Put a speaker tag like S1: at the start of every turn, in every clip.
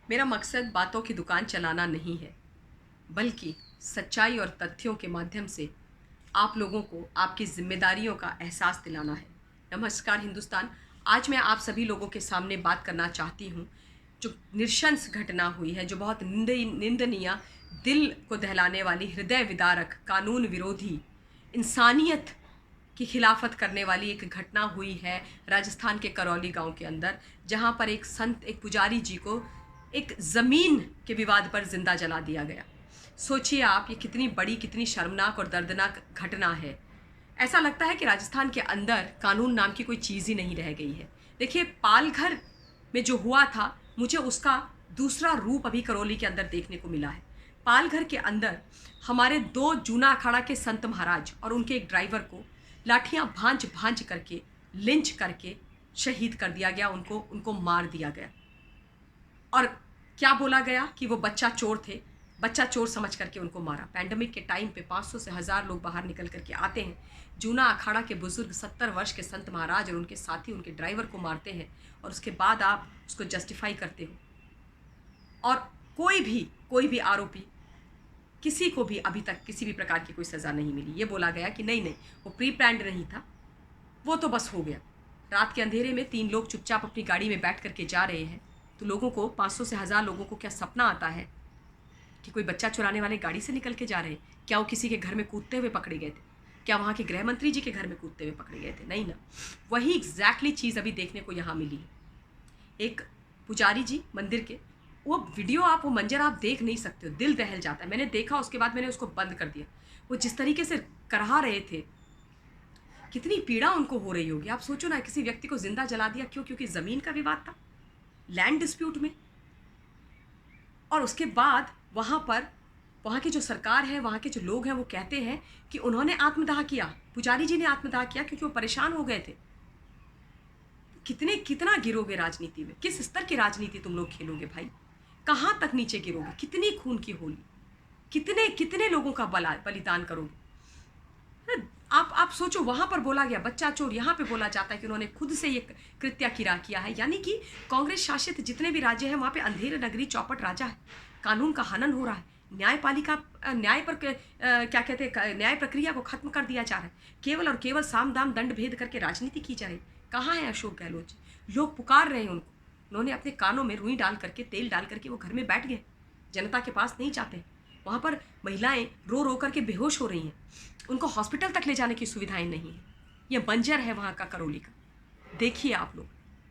S1: मेरा मकसद बातों की दुकान चलाना नहीं है, बल्कि सच्चाई और तथ्यों के माध्यम से आप लोगों को आपकी ज़िम्मेदारियों का एहसास दिलाना है। नमस्कार हिंदुस्तान, आज मैं आप सभी लोगों के सामने बात करना चाहती हूँ, जो नृशंस घटना हुई है, जो बहुत निंदनीय, दिल को दहलाने वाली, हृदय विदारक, कानून विरोधी, इंसानियत की खिलाफत करने वाली एक घटना हुई है राजस्थान के करौली गांव के अंदर, जहां पर एक संत, एक पुजारी जी को एक ज़मीन के विवाद पर जिंदा जला दिया गया। सोचिए आप, ये कितनी बड़ी, कितनी शर्मनाक और दर्दनाक घटना है। ऐसा लगता है कि राजस्थान के अंदर कानून नाम की कोई चीज़ ही नहीं रह गई है। देखिए, पालघर में जो हुआ था, मुझे उसका दूसरा रूप अभी करौली के अंदर देखने को मिला है। पालघर के अंदर हमारे दो जूना अखाड़ा के संत महाराज और उनके एक ड्राइवर को लाठियां भांज भांज करके, लिंच करके शहीद कर दिया गया, उनको उनको मार दिया गया। और क्या बोला गया कि वो बच्चा चोर थे, बच्चा चोर समझ करके उनको मारा। पैंडमिक के टाइम पे 500 से 1000 लोग बाहर निकल करके आते हैं, जूना अखाड़ा के बुजुर्ग 70 वर्ष के संत महाराज और उनके साथी, उनके ड्राइवर को मारते हैं, और उसके बाद आप उसको जस्टिफाई करते हो। और कोई भी आरोपी, किसी को भी अभी तक किसी भी प्रकार की कोई सज़ा नहीं मिली। ये बोला गया कि नहीं नहीं, वो प्री प्लान्ड नहीं था, वो तो बस हो गया। रात के अंधेरे में 3 लोग चुपचाप अपनी गाड़ी में बैठ करके जा रहे हैं, तो लोगों को, 500 से 1000 लोगों को क्या सपना आता है कि कोई बच्चा चुराने वाले गाड़ी से निकल के जा रहे हैं? क्या वो किसी के घर में कूदते हुए पकड़े गए थे? क्या वहाँ के गृह मंत्री जी के घर में कूदते हुए पकड़े गए थे? नहीं ना। वही एग्जैक्टली चीज़ अभी देखने को यहाँ मिली है। एक पुजारी जी मंदिर के, वो वीडियो आप, वो मंजर आप देख नहीं सकते हो, दिल दहल जाता है। मैंने देखा, उसके बाद मैंने उसको बंद कर दिया। वो जिस तरीके से करहा रहे थे, कितनी पीड़ा उनको हो रही होगी। आप सोचो ना, किसी व्यक्ति को जिंदा जला दिया, क्यों? क्योंकि ज़मीन का विवाद था, लैंड डिस्प्यूट में। और उसके बाद वहाँ की जो सरकार है, वहाँ के जो लोग हैं, वो कहते हैं कि उन्होंने आत्मदाह किया, पुजारी जी ने आत्मदाह किया क्योंकि वो परेशान हो गए थे। कितना गिरोगे राजनीति में? किस स्तर की राजनीति तुम लोग खेलोगे भाई? कहाँ तक नीचे गिरोगे? कितनी खून की होली, कितने कितने लोगों का बलिदान करोगे? आप सोचो, वहां पर बोला गया बच्चा चोर, यहाँ पे बोला जाता है कि उन्होंने खुद से ये कृत्य किया है। यानी कि कांग्रेस शासित जितने भी राज्य हैं, वहां पे अंधेर नगरी चौपट राजा है, कानून का हनन हो रहा है, न्यायपालिका, न्याय पर क्या कहते हैं, न्याय प्रक्रिया को खत्म कर दिया जा रहा है, केवल और केवल साम दाम दंड भेद करके राजनीति की जा रही। कहाँ है अशोक गहलोत जी? लोग पुकार रहे हैं उनको, उन्होंने अपने कानों में रुई डाल करके, तेल डाल करके वो घर में बैठ गए, जनता के पास नहीं जाते। वहाँ पर महिलाएं रो रो करके बेहोश हो रही हैं, उनको हॉस्पिटल तक ले जाने की सुविधाएं नहीं है। ये बंजर है वहाँ का करौली का। देखिए आप लोग,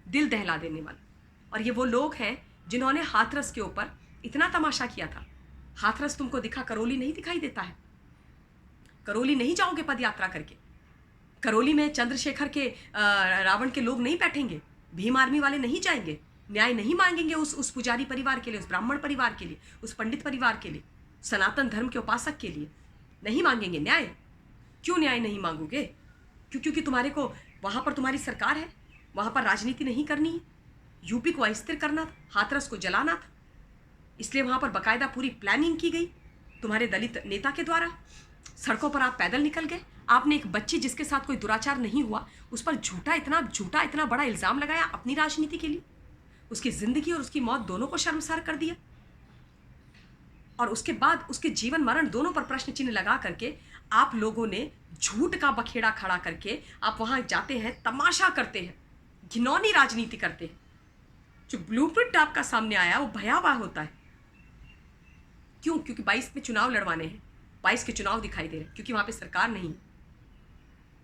S1: दिल दहला देने वाला। और ये वो लोग हैं जिन्होंने हाथरस के ऊपर इतना तमाशा किया था। हाथरस तुमको दिखा, करौली नहीं दिखाई देता है? करौली नहीं जाओगे पद यात्रा करके? करौली में चंद्रशेखर के रावण के लोग नहीं बैठेंगे? भीम आर्मी वाले नहीं जाएंगे? न्याय नहीं मांगेंगे उस पुजारी परिवार के लिए, उस ब्राह्मण परिवार के लिए, उस पंडित परिवार के लिए, सनातन धर्म के उपासक के लिए नहीं मांगेंगे न्याय? क्यों न्याय नहीं मांगोगे? क्योंकि तुम्हारे को वहाँ पर तुम्हारी सरकार है, वहाँ पर राजनीति नहीं करनी है, यूपी को अस्थिर करना था, हाथरस को जलाना था, इसलिए वहाँ पर बाकायदा पूरी प्लानिंग की गई तुम्हारे दलित नेता के द्वारा। सड़कों पर आप पैदल निकल गए, आपने एक बच्ची जिसके साथ कोई दुराचार नहीं हुआ, उस पर इतना बड़ा इल्ज़ाम लगाया अपनी राजनीति के लिए, उसकी ज़िंदगी और उसकी मौत दोनों को शर्मसार कर दिया। और उसके बाद उसके जीवन मरण दोनों पर प्रश्न चिन्ह लगा करके आप लोगों ने झूठ का बखेड़ा खड़ा करके आप वहां जाते हैं, तमाशा करते हैं, घिनौनी राजनीति करते हैं। जो ब्लूप्रिंट आपका सामने आया वो भयावह होता है। क्यों? क्योंकि 22 में चुनाव लड़वाने हैं, 22 के चुनाव दिखाई दे रहे हैं, क्योंकि वहां पे सरकार नहीं है।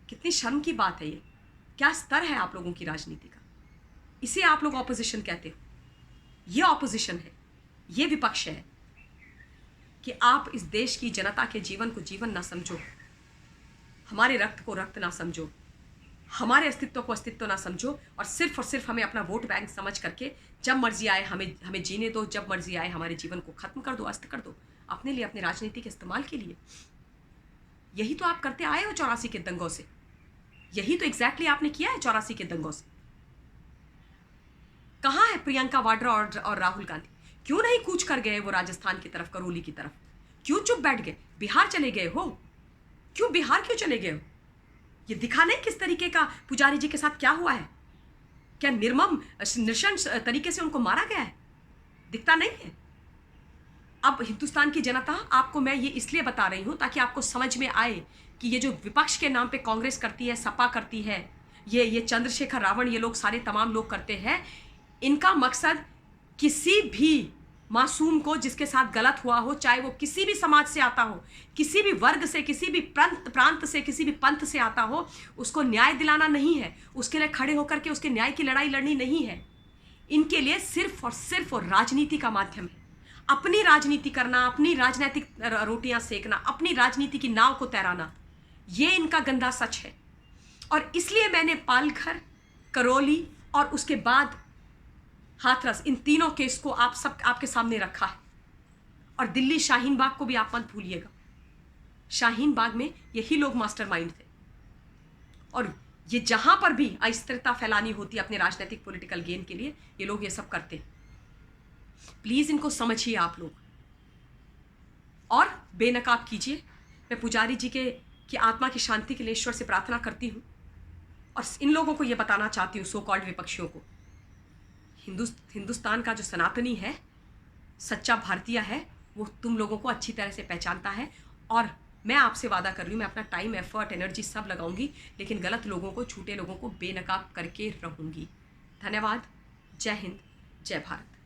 S1: कितनी शर्म की बात है ये। क्या स्तर है आप लोगों की राजनीति का? इसे आप लोग ऑपोजिशन कहते हो। ये ऑपोजिशन है, ये विपक्ष है कि आप इस देश की जनता के जीवन को जीवन ना समझो, हमारे रक्त को रक्त ना समझो, हमारे अस्तित्व को अस्तित्व ना समझो, और सिर्फ हमें अपना वोट बैंक समझ करके जब मर्जी आए हमें जीने दो, जब मर्जी आए हमारे जीवन को खत्म कर दो, अस्त कर दो, अपने लिए, अपने राजनीति के इस्तेमाल के लिए। यही तो आप करते आए हो 84 के दंगों से। यही तो एग्जैक्टली आपने किया है 84 के दंगों से। कहाँ है प्रियंका वाड्रा और राहुल गांधी? क्यों नहीं कूच कर गए वो राजस्थान की तरफ, करौली की तरफ? क्यों चुप बैठ गए? बिहार चले गए हो? क्यों बिहार क्यों चले गए हो? ये दिखा नहीं किस तरीके का पुजारी जी के साथ क्या हुआ है? क्या निर्मम नृशंस तरीके से उनको मारा गया है? दिखता नहीं है। अब हिंदुस्तान की जनता, आपको मैं ये इसलिए बता रही हूँ ताकि आपको समझ में आए कि ये जो विपक्ष के नाम पे कांग्रेस करती है, सपा करती है, ये चंद्रशेखर रावण, ये लोग सारे तमाम लोग करते हैं, इनका मकसद किसी भी मासूम को जिसके साथ गलत हुआ हो, चाहे वो किसी भी समाज से आता हो, किसी भी वर्ग से, किसी भी प्रांत से, किसी भी पंथ से आता हो, उसको न्याय दिलाना नहीं है, उसके लिए खड़े होकर के उसके न्याय की लड़ाई लड़नी नहीं है। इनके लिए सिर्फ और सिर्फ राजनीति का माध्यम है। अपनी राजनीति करना, अपनी राजनीतिक रोटियां सेकना, अपनी राजनीति की नाव को तैराना, ये इनका गंदा सच है। और इसलिए मैंने पालघर, करौली और उसके बाद हाथरस, इन तीनों केस को आपके सामने रखा है। और दिल्ली शाहीन बाग को भी आप मत भूलिएगा। शाहीन बाग में यही लोग मास्टरमाइंड थे। और ये जहां पर भी अस्थिरता फैलानी होती है अपने राजनीतिक पॉलिटिकल गेन के लिए, ये लोग ये सब करते हैं। प्लीज इनको समझिए आप लोग और बेनकाब कीजिए। मैं पुजारी जी की आत्मा की शांति के लिए ईश्वर से प्रार्थना करती हूँ और इन लोगों को ये बताना चाहती हूँ, सो कॉल्ड विपक्षियों को, हिंदुस्तान का जो सनातनी है, सच्चा भारतीय है, वो तुम लोगों को अच्छी तरह से पहचानता है। और मैं आपसे वादा कर रही हूँ, मैं अपना टाइम, एफर्ट, एनर्जी सब लगाऊंगी, लेकिन गलत लोगों को, झूठे लोगों को बेनकाब करके रहूंगी। धन्यवाद। जय हिंद, जय भारत।